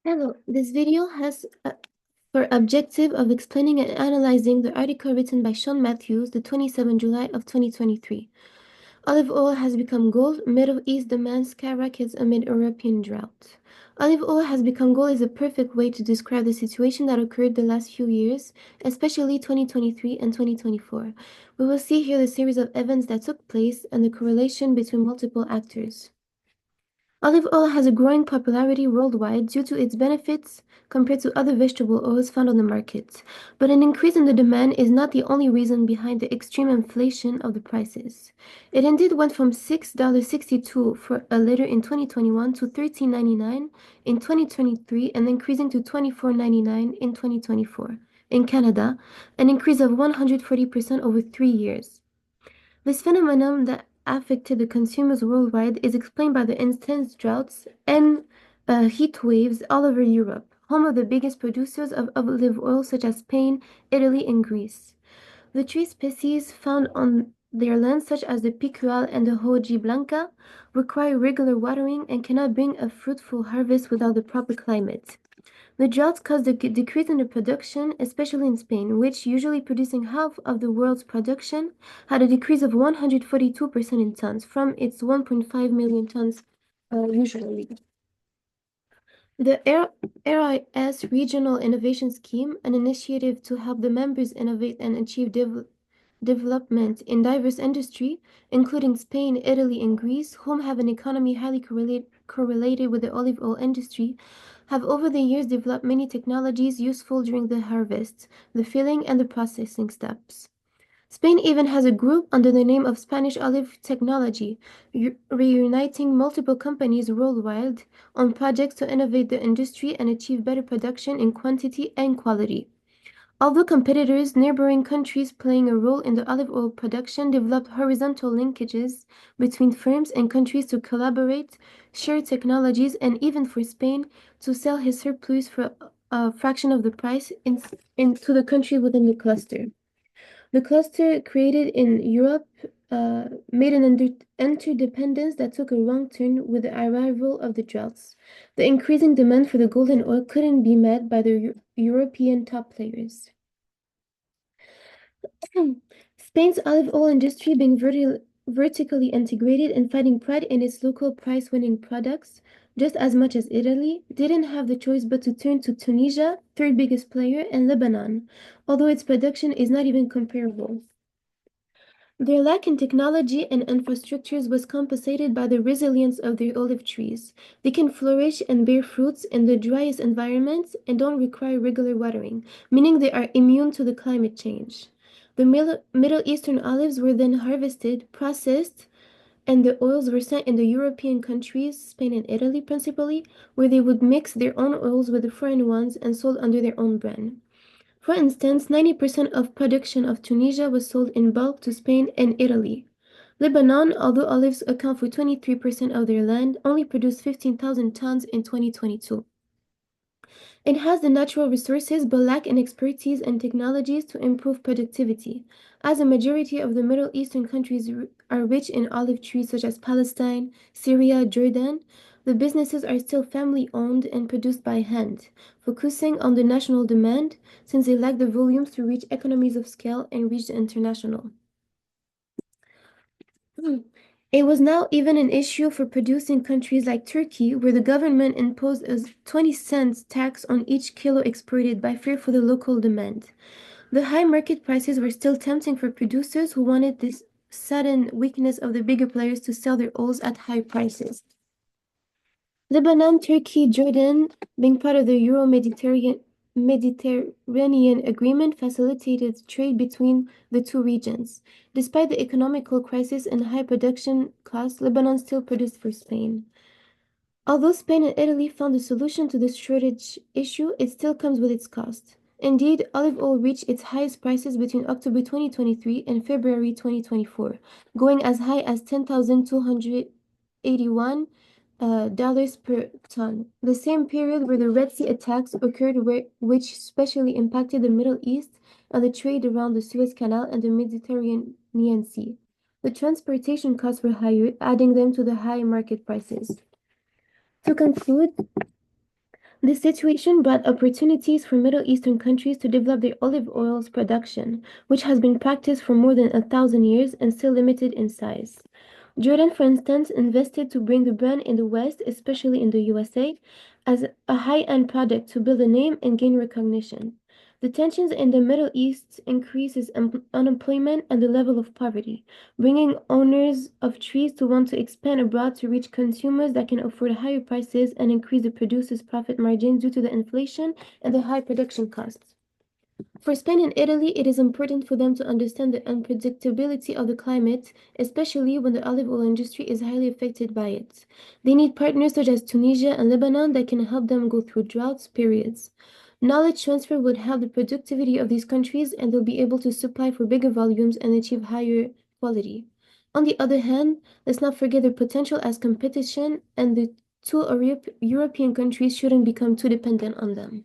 Hello, this video has for objective of explaining and analyzing the article written by Sean Matthews, the 27th July of 2023. Olive oil has become gold, Middle East demand skyrockets amid European drought. Olive oil has become gold is a perfect way to describe the situation that occurred the last few years, especially 2023 and 2024. We will see here the series of events that took place and the correlation between multiple actors. Olive oil has a growing popularity worldwide due to its benefits compared to other vegetable oils found on the market. But an increase in the demand is not the only reason behind the extreme inflation of the prices. It indeed went from $6.62 for a liter in 2021 to $13.99 in 2023 and increasing to $24.99 in 2024. In Canada, an increase of 140% over 3 years. This phenomenon that affected the consumers worldwide is explained by the intense droughts and heat waves all over Europe, home of the biggest producers of olive oil such as Spain, Italy, and Greece. The tree species found on their lands, such as the picual and the hoji blanca, require regular watering and cannot bring a fruitful harvest without the proper climate. The droughts caused a decrease in the production, especially in Spain, which, usually producing half of the world's production, had a decrease of 142% in tons from its 1.5 million tons usually. The RIS Regional Innovation Scheme, an initiative to help the members innovate and achieve development in diverse industry, including Spain, Italy, and Greece, whom have an economy highly correlated with the olive oil industry, have over the years developed many technologies useful during the harvest, the filling, and the processing steps. Spain even has a group under the name of Spanish Olive Technology, reuniting multiple companies worldwide on projects to innovate the industry and achieve better production in quantity and quality. Although competitors, neighboring countries playing a role in the olive oil production developed horizontal linkages between firms and countries to collaborate, share technologies, and even for Spain to sell his surplus for a fraction of the price into the country within the cluster. The cluster created in Europe made an interdependence that took a wrong turn with the arrival of the droughts. The increasing demand for the golden oil couldn't be met by the European top players. Spain's olive oil industry, being vertically integrated and finding pride in its local price-winning products, just as much as Italy, didn't have the choice but to turn to Tunisia, third biggest player, and Lebanon, although its production is not even comparable. Their lack in technology and infrastructures was compensated by the resilience of their olive trees. They can flourish and bear fruits in the driest environments and don't require regular watering, meaning they are immune to the climate change. The Middle Eastern olives were then harvested, processed, and the oils were sent in the European countries, Spain and Italy principally, where they would mix their own oils with the foreign ones and sold under their own brand. For instance, 90% of production of Tunisia was sold in bulk to Spain and Italy. Lebanon, although olives account for 23% of their land, only produced 15,000 tons in 2022. It has the natural resources but lack in expertise and technologies to improve productivity, as a majority of the Middle Eastern countries are rich in olive trees such as Palestine, Syria, Jordan. The businesses are still family-owned and produced by hand, focusing on the national demand since they lack the volumes to reach economies of scale and reach the international. It was now even an issue for producing countries like Turkey, where the government imposed a 20 cents tax on each kilo exported by fear for the local demand. The high market prices were still tempting for producers who wanted this sudden weakness of the bigger players to sell their oils at high prices. Lebanon, Turkey, Jordan, being part of the Mediterranean Agreement, facilitated trade between the two regions. Despite the economical crisis and high production costs, Lebanon still produced for Spain. Although Spain and Italy found a solution to this shortage issue, it still comes with its cost. Indeed, olive oil reached its highest prices between October 2023 and February 2024, going as high as $10,281 dollars per ton. The same period where the Red Sea attacks occurred, which especially impacted the Middle East and the trade around the Suez Canal and the Mediterranean Sea. The transportation costs were higher, adding them to the high market prices. To conclude, This situation brought opportunities for Middle Eastern countries to develop their olive oil's production, which has been practiced for more than 1,000 years and still limited in size. Jordan, for instance, invested to bring the brand in the West, especially in the USA, as a high-end product to build a name and gain recognition. The tensions in the Middle East increases unemployment and the level of poverty, bringing owners of trees to want to expand abroad to reach consumers that can afford higher prices and increase the producer's profit margin due to the inflation and the high production costs. For Spain and Italy, it is important for them to understand the unpredictability of the climate, especially when the olive oil industry is highly affected by it. They need partners such as Tunisia and Lebanon that can help them go through droughts periods. Knowledge transfer would help the productivity of these countries and they'll be able to supply for bigger volumes and achieve higher quality. On the other hand, let's not forget their potential as competition and the two European countries shouldn't become too dependent on them.